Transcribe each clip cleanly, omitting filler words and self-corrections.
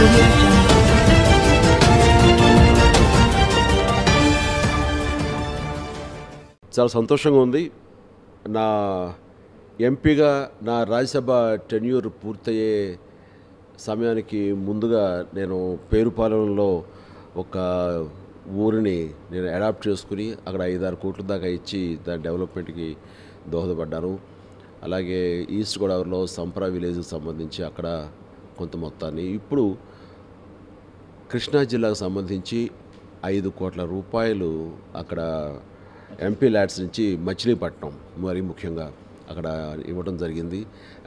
Audio Jungle. చాలా సంతోషంగా ఉంది. నా ఎంపీగా నా రాజ్యసభ టెన్యూర్ పూర్తయ్యే సమయానికి ముందుగా నేను పేరుపాలెంలో ఒక ఊరిని నేను అడాప్ట్ చేసుకుని అక్కడ 5-6 కోట్ల దాకా ఇచ్చి దాని డెవలప్మెంట్కి దోహదపడ్డాను. అలాగే ఈస్ట్ గోదావరిలో సంప్రా విలేజ్కి సంబంధించి అక్కడ కొంత మొత్తాన్ని, ఇప్పుడు కృష్ణా జిల్లాకు సంబంధించి 5 కోట్ల రూపాయలు అక్కడ ఎంపీ ల్యాడ్స్ నుంచి మచిలీపట్నం మరి ముఖ్యంగా అక్కడ ఇవ్వడం జరిగింది.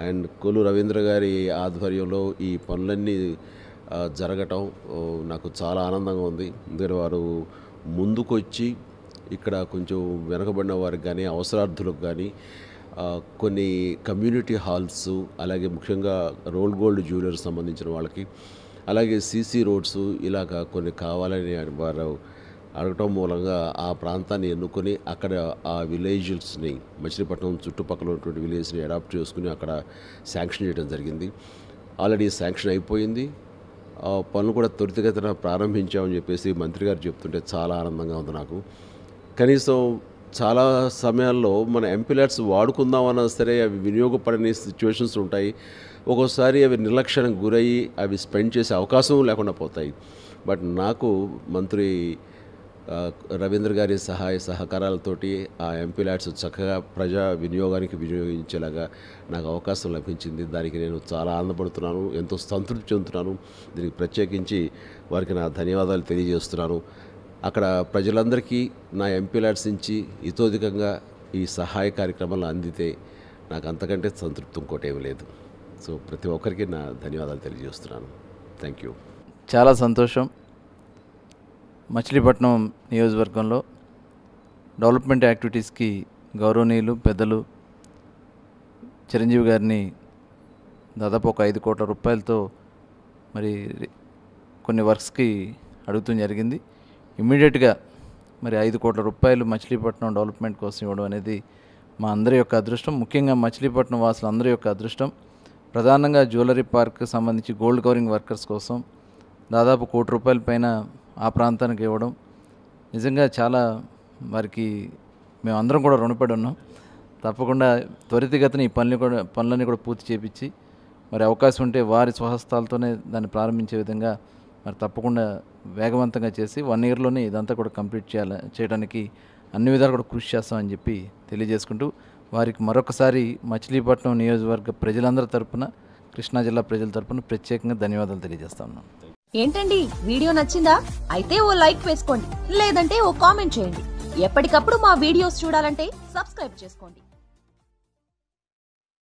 అండ్ కొల్లు రవీంద్ర గారి ఆధ్వర్యంలో ఈ పనులన్నీ జరగటం నాకు చాలా ఆనందంగా ఉంది. ఎందుకంటే వారు ముందుకొచ్చి ఇక్కడ కొంచెం వెనకబడిన వారికి కానీ అవసరార్థులకు కానీ కొన్ని కమ్యూనిటీ హాల్స్, అలాగే ముఖ్యంగా రోల్ గోల్డ్ జ్యువెలర్స్ సంబంధించిన వాళ్ళకి, అలాగే సీసీ రోడ్స్ ఇలాగా కొన్ని కావాలని వారు అడగటం మూలంగా ఆ ప్రాంతాన్ని ఎన్నుకొని అక్కడ ఆ విలేజెస్ని మచిలీపట్నం చుట్టుపక్కల ఉన్నటువంటి విలేజ్ని అడాప్ట్ చేసుకుని అక్కడ శాంక్షన్ చేయడం జరిగింది. ఆల్రెడీ శాంక్షన్ అయిపోయింది. పనులు కూడా త్వరితగతిన ప్రారంభించామని చెప్పేసి మంత్రి గారు చెప్తుంటే చాలా ఆనందంగా ఉంది నాకు. కనీసం చాలా సమయాల్లో మన ఎంపీ ల్యాడ్స్ వాడుకుందామన్నా సరే అవి వినియోగపడని సిచ్యువేషన్స్ ఉంటాయి. ఒక్కోసారి అవి నిర్లక్ష్యానికి గురయ్యి అవి స్పెండ్ చేసే అవకాశం లేకుండా పోతాయి. బట్ నాకు మంత్రి రవీంద్ర గారి సహాయ సహకారాలతోటి ఆ ఎంపీ ల్యాడ్స్ చక్కగా ప్రజా వినియోగానికి వినియోగించేలాగా నాకు అవకాశం లభించింది. దానికి నేను చాలా ఆనందపడుతున్నాను, ఎంతో సంతృప్తి చెందుతున్నాను. దీనికి ప్రత్యేకించి వారికి నా ధన్యవాదాలు తెలియజేస్తున్నాను. అక్కడ ప్రజలందరికీ నా ఎంపీ ల్యాడ్స్ నుంచి ఇతోధికంగా ఈ సహాయ కార్యక్రమాలు అందితే నాకు అంతకంటే సంతృప్తి ఇంకోటి ఏమీ లేదు. సో ప్రతి ఒక్కరికి నా ధన్యవాదాలు తెలియజేస్తున్నాను. Thank you. చాలా సంతోషం. మచిలీపట్నం నియోజకవర్గంలో డెవలప్మెంట్ యాక్టివిటీస్కి గౌరవనీయులు పెద్దలు చిరంజీవి గారిని దాదాపు ఒక 5 కోట్ల రూపాయలతో మరి కొన్ని వర్క్స్కి అడుగుతూ జరిగింది. ఇమ్మీడియట్గా మరి 5 కోట్ల రూపాయలు మచిలీపట్నం డెవలప్మెంట్ కోసం ఇవ్వడం అనేది మా అందరి యొక్క అదృష్టం, ముఖ్యంగా మచిలీపట్నం వాసులు అందరి యొక్క అదృష్టం. ప్రధానంగా జ్యువెలరీ పార్క్ సంబంధించి గోల్డ్ కవరింగ్ వర్కర్స్ కోసం దాదాపు 1 కోటి రూపాయల పైన ఆ ప్రాంతానికి ఇవ్వడం నిజంగా చాలా వారికి మేమందరం కూడా రుణపడి ఉన్నాం. తప్పకుండా త్వరితగతిన ఈ పనులన్నీ కూడా పూర్తి చేపించి మరి అవకాశం ఉంటే వారి స్వహస్తాలతోనే దాన్ని ప్రారంభించే విధంగా మరి తప్పకుండా వేగవంతంగా చేసి 1 ఇయర్లోనే ఇదంతా కూడా కంప్లీట్ చేయడానికి అన్ని విధాలు కూడా కృషి చేస్తామని చెప్పి తెలియజేసుకుంటూ వారికి మరొకసారి మచిలీపట్నం నియోజకవర్గ ప్రజలందరి తరపున, కృష్ణా జిల్లా ప్రజల తరపున ప్రత్యేకంగా ధన్యవాదాలు తెలియజేస్తా ఉన్నాం. ఏంటండి, వీడియో నచ్చిందా? అయితే ఓ లైక్ వేసుకోండి, లేదంటే ఓ కామెంట్ చేయండి. ఎప్పటికప్పుడు మా వీడియోస్ చూడాలంటే సబ్స్క్రైబ్ చేసుకోండి.